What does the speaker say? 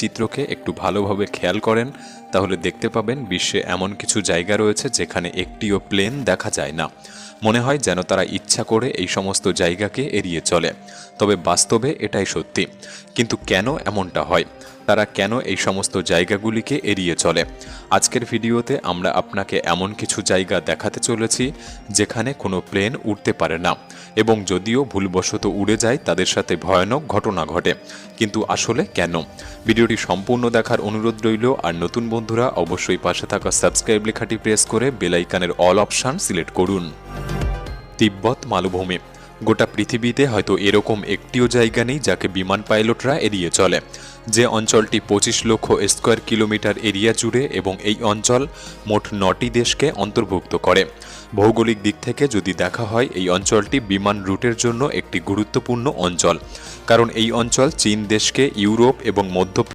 চিত্রকে একটু ভালোভাবে খেয়াল করেন তাহলে দেখতে পাবেন বিশ্বে এমন কিছু জায়গা রয়েছে যেখানে একটিও প্লেন দেখা যায় না। মনে হয় যেন তারা ইচ্ছা করে এই সমস্ত জায়গাকে এড়িয়ে চলে। তবে বাস্তবে এটাই সত্যি। কিন্তু কেন এমনটা হয়? তারা কেন এই সমস্ত জায়গাগুলিকে এড়িয়ে চলে? আজকের ভিডিওতে আমরা আপনাকে এমন কিছু জায়গা দেখাতে চলেছি যেখানে কোনো প্লেন উড়তে পারে না, এবং যদিও ভুলবশত উড়ে যায় তাদের সাথে ভয়ানক ঘটনা ঘটে। কিন্তু আসলে কেন? ভিডিওটি সম্পূর্ণ দেখার অনুরোধ রইল। আর নতুন বন্ধুরা অবশ্যই পাশে থাকা সাবস্ক্রাইব লেখাটি প্রেস করে বেল আইকনের অল অপশান সিলেক্ট করুন। তিব্বত মালভূমি। গোটা পৃথিবীতে হয়তো এরকম একটিও জায়গা নেই যাকে বিমান পাইলটরা এড়িয়ে চলে। যে অঞ্চলটি 25 লক্ষ স্কোয়ার কিলোমিটার এরিয়া জুড়ে, এবং এই অঞ্চল মোট 9টি দেশকে অন্তর্ভুক্ত করে। ভৌগোলিক দিক থেকে যদি দেখা হয়, এই অঞ্চলটি বিমান রুটের জন্য একটি গুরুত্বপূর্ণ অঞ্চল, কারণ এই অঞ্চল চীন দেশকে ইউরোপ এবং মধ্য